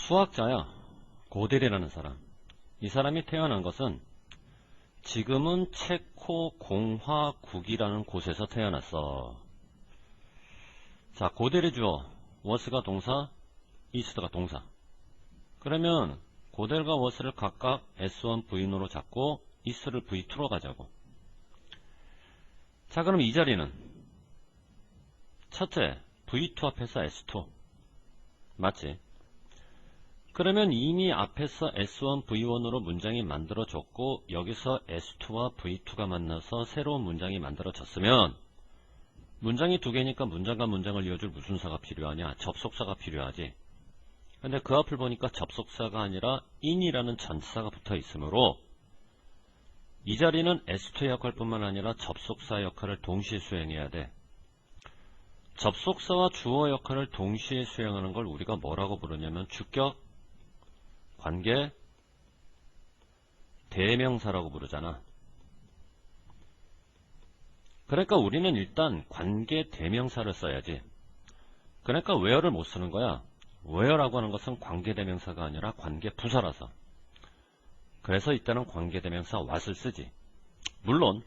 수학자야. 고델이라는 사람. 이 사람이 태어난 것은 지금은 체코 공화국이라는 곳에서 태어났어. 자, 고델의 주어, 워스가 동사, 이스트가 동사. 그러면 고델과 워스를 각각 S1 V1으로 잡고 이스트를 V2로 가자고. 자, 그럼 이 자리는 첫째, V2 앞에서 S2. 맞지? 그러면 이미 앞에서 S1, V1으로 문장이 만들어졌고 여기서 S2와 V2가 만나서 새로운 문장이 만들어졌으면 문장이 두 개니까 문장과 문장을 이어줄 무슨 사가 필요하냐? 접속사가 필요하지. 근데 그 앞을 보니까 접속사가 아니라 in이라는 전치사가 붙어 있으므로 이 자리는 S2 역할뿐만 아니라 접속사 역할을 동시에 수행해야 돼. 접속사와 주어 역할을 동시에 수행하는 걸 우리가 뭐라고 부르냐면 주격, 관계, 대명사라고 부르잖아. 그러니까 우리는 일단 관계 대명사를 써야지. 그러니까 where를 못 쓰는 거야. where라고 하는 것은 관계 대명사가 아니라 관계 부사라서. 그래서 이때는 관계 대명사 what을 쓰지. 물론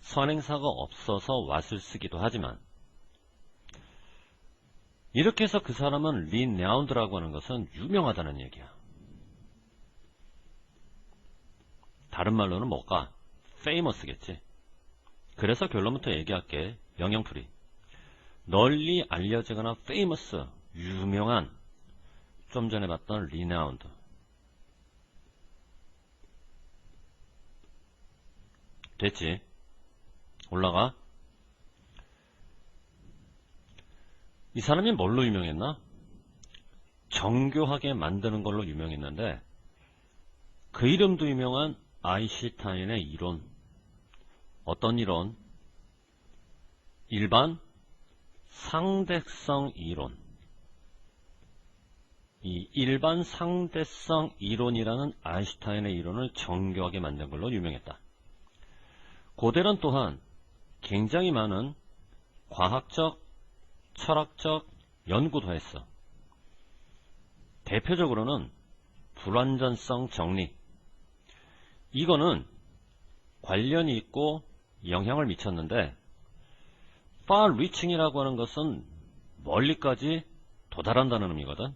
선행사가 없어서 what을 쓰기도 하지만 이렇게 해서 그 사람은 renowned라고 하는 것은 유명하다는 얘기야. 다른 말로는 뭘까? famous겠지. 그래서 결론부터 얘기할게. 영영풀이. 널리 알려지거나 famous, 유명한. 좀 전에 봤던 renowned. 됐지? 올라가. 이 사람이 뭘로 유명했나? 정교하게 만드는 걸로 유명했는데 그 이름도 유명한 아인슈타인의 이론. 어떤 이론? 일반 상대성 이론. 이 일반 상대성 이론이라는 아인슈타인의 이론을 정교하게 만든 걸로 유명했다. 고델은 또한 굉장히 많은 과학적, 철학적 연구도 했어. 대표적으로는 불완전성 정리. 이거는 관련이 있고 영향을 미쳤는데 far reaching이라고 하는 것은 멀리까지 도달한다는 의미거든.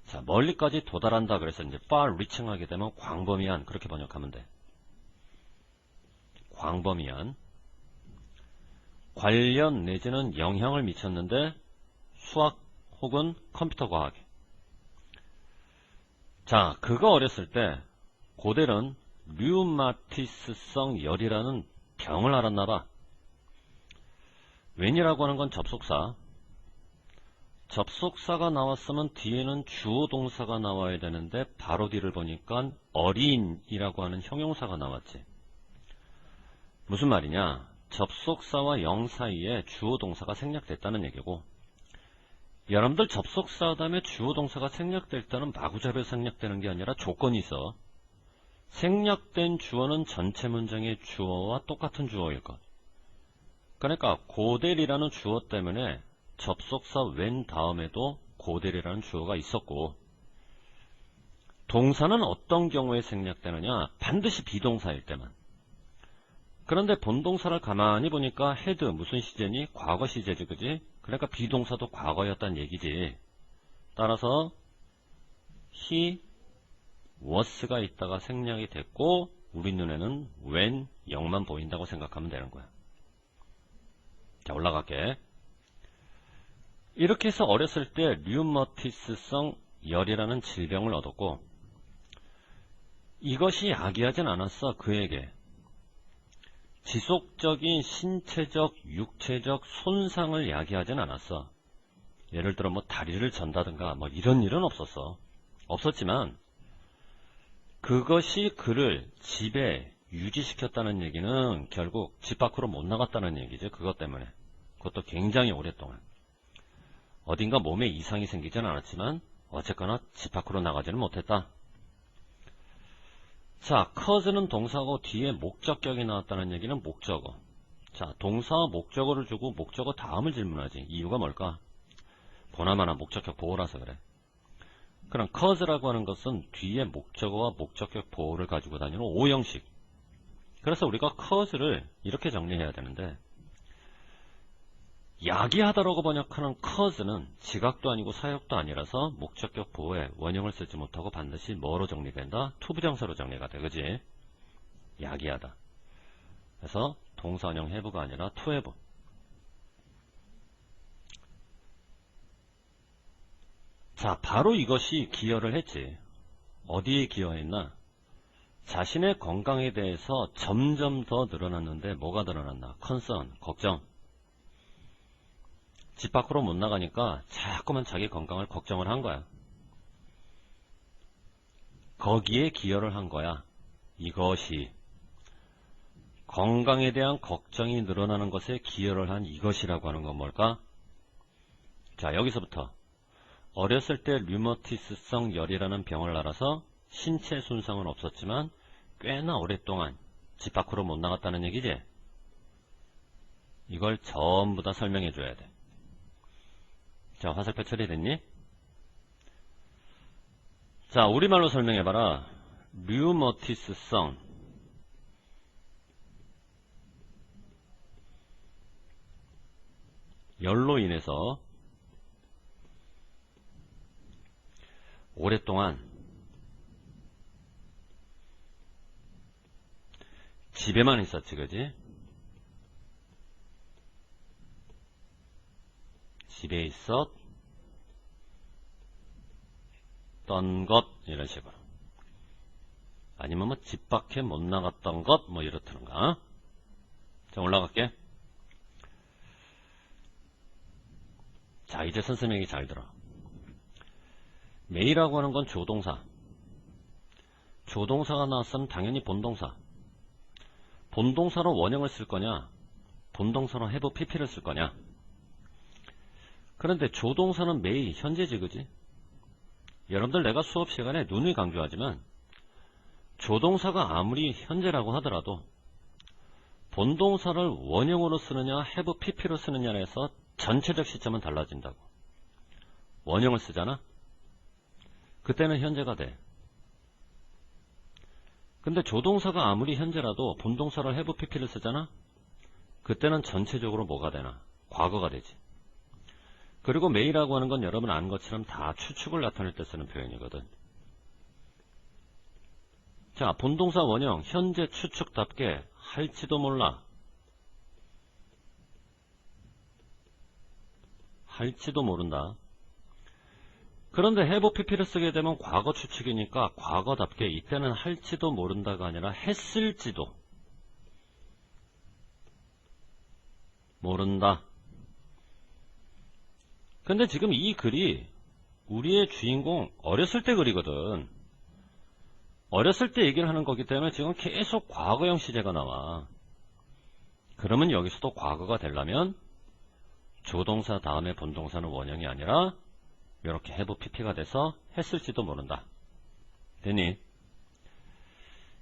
자, 멀리까지 도달한다 그래서 이제 far reaching 하게 되면 광범위한 그렇게 번역하면 돼. 광범위한 관련 내지는 영향을 미쳤는데 수학 혹은 컴퓨터 과학에. 자, 그거 어렸을 때 고델은 류마티스성 열이라는 병을 앓았나봐. 웬이라고 하는 건 접속사. 접속사가 나왔으면 뒤에는 주어 동사가 나와야 되는데 바로 뒤를 보니까 어린이라고 하는 형용사가 나왔지. 무슨 말이냐? 접속사와 영 사이에 주어 동사가 생략됐다는 얘기고, 여러분들 접속사 다음에 주어 동사가 생략될 때는 마구잡이로 생략되는 게 아니라 조건이 있어. 생략된 주어는 전체 문장의 주어와 똑같은 주어일 것. 그러니까 고델이라는 주어 때문에 접속사 when 다음에도 고델이라는 주어가 있었고, 동사는 어떤 경우에 생략되느냐? 반드시 비동사일 때만. 그런데 본동사를 가만히 보니까 had 무슨 시제니? 과거 시제지, 그지? 그러니까 비동사도 과거였단 얘기지. 따라서 he was가 있다가 생략이 됐고 우리 눈에는 when 0만 보인다고 생각하면 되는 거야. 자, 올라갈게. 이렇게 해서 어렸을 때 류머티스성 열이라는 질병을 얻었고, 이것이 야기하진 않았어. 그에게 지속적인 신체적, 육체적 손상을 야기하진 않았어. 예를 들어 뭐 다리를 전다든가 뭐 이런 일은 없었어. 없었지만 그것이 그를 집에 유지시켰다는 얘기는 결국 집 밖으로 못 나갔다는 얘기죠. 그것 때문에. 그것도 굉장히 오랫동안. 어딘가 몸에 이상이 생기진 않았지만 어쨌거나 집 밖으로 나가지는 못했다. 자, cause는 동사고 뒤에 목적격이 나왔다는 얘기는 목적어. 자, 동사와 목적어를 주고 목적어 다음을 질문하지. 이유가 뭘까? 보나마나 목적격 보호라서 그래. 그럼 cause라고 하는 것은 뒤에 목적어와 목적격 보호를 가지고 다니는 오형식. 그래서 우리가 cause를 이렇게 정리해야 되는데, 야기하다라고 번역하는 cause는 지각도 아니고 사역도 아니라서 목적격 보호에 원형을 쓰지 못하고 반드시 뭐로 정리된다? 투부정사로 정리가 돼. 그지? 야기하다. 그래서 동사원형 have가 아니라 to have. 자, 바로 이것이 기여를 했지. 어디에 기여했나? 자신의 건강에 대해서 점점 더 늘어났는데 뭐가 늘어났나? concern, 걱정. 집 밖으로 못 나가니까 자꾸만 자기 건강을 걱정을 한 거야. 거기에 기여를 한 거야. 이것이 건강에 대한 걱정이 늘어나는 것에 기여를 한 이것이라고 하는 건 뭘까? 자, 여기서부터 어렸을 때 류머티스성 열이라는 병을 앓아서 신체 손상은 없었지만 꽤나 오랫동안 집 밖으로 못 나갔다는 얘기지? 이걸 전부 다 설명해 줘야 돼. 자, 화살표 처리됐니? 자, 우리말로 설명해봐라. 류머티스성 열로 인해서 오랫동안 집에만 있었지, 그지? 집에 있었던 것, 이런 식으로. 아니면 뭐 집 밖에 못 나갔던 것, 뭐 이렇다는가. 자, 올라갈게. 자, 이제 선생님 얘기 잘 들어. may라고 하는 건 조동사. 조동사가 나왔으면 당연히 본동사. 본동사로 원형을 쓸 거냐, 본동사로 have pp를 쓸 거냐. 그런데 조동사는 may, 현재지, 그지? 여러분들 내가 수업 시간에 누누이 강조하지만 조동사가 아무리 현재라고 하더라도 본동사를 원형으로 쓰느냐 have pp로 쓰느냐에 서 전체적 시점은 달라진다고. 원형을 쓰잖아? 그때는 현재가 돼. 근데 조동사가 아무리 현재라도 본동사를 have pp를 쓰잖아? 그때는 전체적으로 뭐가 되나? 과거가 되지. 그리고 may라고 하는 건 여러분 아는 것처럼 다 추측을 나타낼 때 쓰는 표현이거든. 자, 본동사 원형 현재 추측답게 할지도 몰라. 할지도 모른다. 그런데 have pp를 쓰게 되면 과거 추측이니까 과거답게 이때는 할지도 모른다가 아니라 했을지도 모른다. 근데 지금 이 글이 우리의 주인공 어렸을 때 글이거든. 어렸을 때 얘기를 하는 거기 때문에 지금 계속 과거형 시제가 나와. 그러면 여기서도 과거가 되려면 조동사 다음에 본동사는 원형이 아니라 이렇게 have pp가 돼서 했을지도 모른다. 됐니?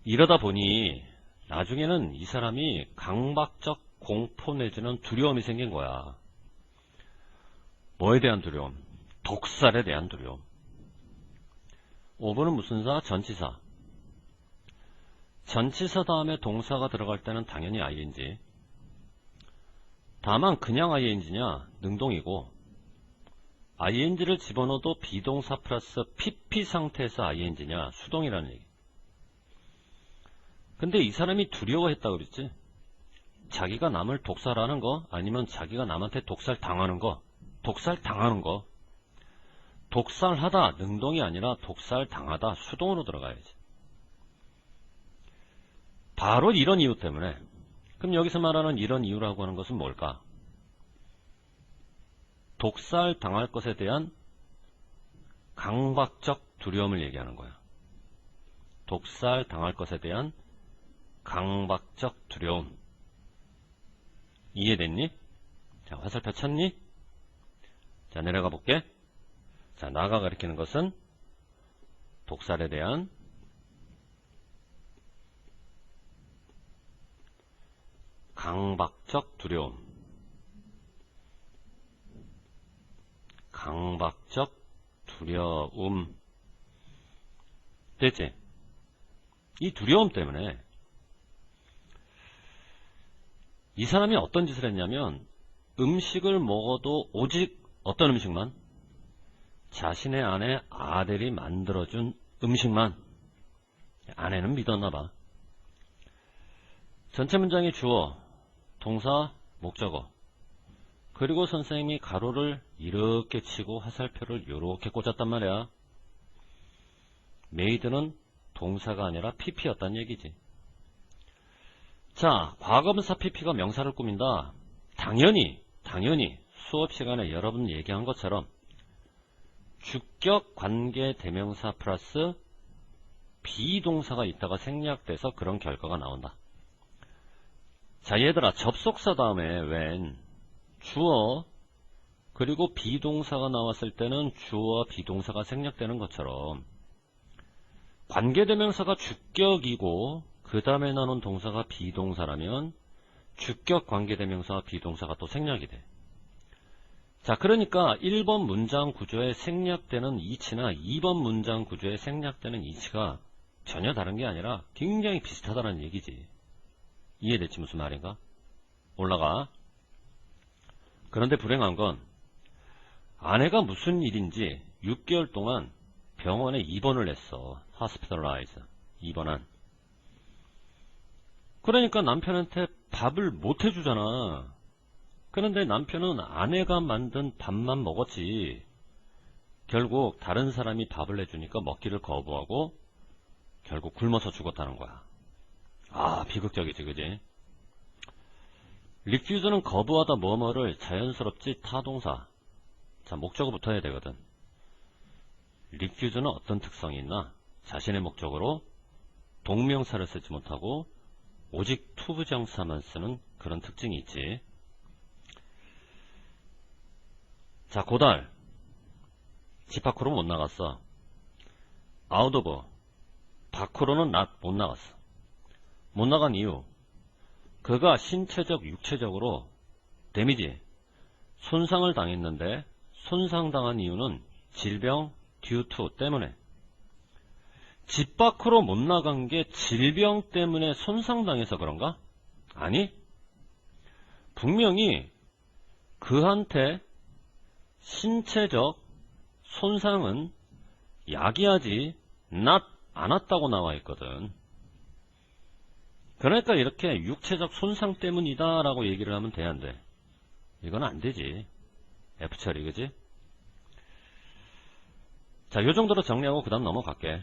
이러다 보니 나중에는 이 사람이 강박적 공포 내지는 두려움이 생긴 거야. 뭐에 대한 두려움? 독살에 대한 두려움. 5번은 무슨 사? 전치사. 전치사 다음에 동사가 들어갈 때는 당연히 ing. 다만 그냥 ing냐? 능동이고 ing를 집어넣어도 비동사 플러스 pp 상태에서 ing냐? 수동이라는 얘기. 근데 이 사람이 두려워했다고 그랬지? 자기가 남을 독살하는 거 아니면 자기가 남한테 독살 당하는 거. 독살 당하는 거. 독살하다 능동이 아니라 독살 당하다 수동으로 들어가야지. 바로 이런 이유 때문에. 그럼 여기서 말하는 이런 이유라고 하는 것은 뭘까? 독살 당할 것에 대한 강박적 두려움을 얘기하는 거야. 독살 당할 것에 대한 강박적 두려움. 이해됐니? 자, 화살표 쳤니? 자, 내려가 볼게. 자, 나가 가리키는 것은 독살에 대한 강박적 두려움. 강박적 두려움. 됐지? 이 두려움 때문에 이 사람이 어떤 짓을 했냐면 음식을 먹어도 오직 어떤 음식만? 자신의 아내 아델이 만들어준 음식만. 아내는 믿었나봐. 전체 문장의 주어, 동사, 목적어. 그리고 선생님이 가로를 이렇게 치고 화살표를 이렇게 꽂았단 말이야. 메이드는 동사가 아니라 PP였단 얘기지. 자, 과거분사 PP가 명사를 꾸민다. 당연히 수업 시간에 여러분 얘기한 것처럼 주격 관계 대명사 플러스 비동사가 있다가 생략돼서 그런 결과가 나온다. 자, 얘들아, 접속사 다음에 웬 주어 그리고 비동사가 나왔을 때는 주어와 비동사가 생략되는 것처럼 관계대명사가 주격이고 그 다음에 나오는 동사가 비동사라면 주격 관계대명사와 비동사가 또 생략이 돼. 자, 그러니까 1번 문장 구조에 생략되는 이치나 2번 문장 구조에 생략되는 이치가 전혀 다른 게 아니라 굉장히 비슷하다는 얘기지. 이해됐지 무슨 말인가? 올라가. 그런데 불행한 건 아내가 무슨 일인지 6개월 동안 병원에 입원을 했어. hospitalize. 입원한. 그러니까 남편한테 밥을 못 해주잖아. 그런데 남편은 아내가 만든 밥만 먹었지. 결국 다른 사람이 밥을 해주니까 먹기를 거부하고 결국 굶어서 죽었다는 거야. 아, 비극적이지, 그지? 리퓨즈는 거부하다 뭐뭐를 자연스럽지 타동사. 자, 목적어 붙어야 되거든. 리퓨즈는 어떤 특성이 있나? 자신의 목적으로 동명사를 쓰지 못하고 오직 투부정사만 쓰는 그런 특징이 있지. 자, 고달. 집 밖으로 못 나갔어. out of. 밖으로는 못 나갔어. 못 나간 이유. 그가 신체적, 육체적으로 데미지, 손상을 당했는데 손상당한 이유는 질병, due to 때문에. 집 밖으로 못 나간 게 질병 때문에 손상당해서 그런가? 아니, 분명히 그한테 신체적 손상은 야기하지 않았다고 나와 있거든. 그러니까 이렇게 육체적 손상 때문이다 라고 얘기를 하면 돼, 안 돼? 이건 안 되지. F처리, 그지? 자, 요 정도로 정리하고 그 다음 넘어갈게.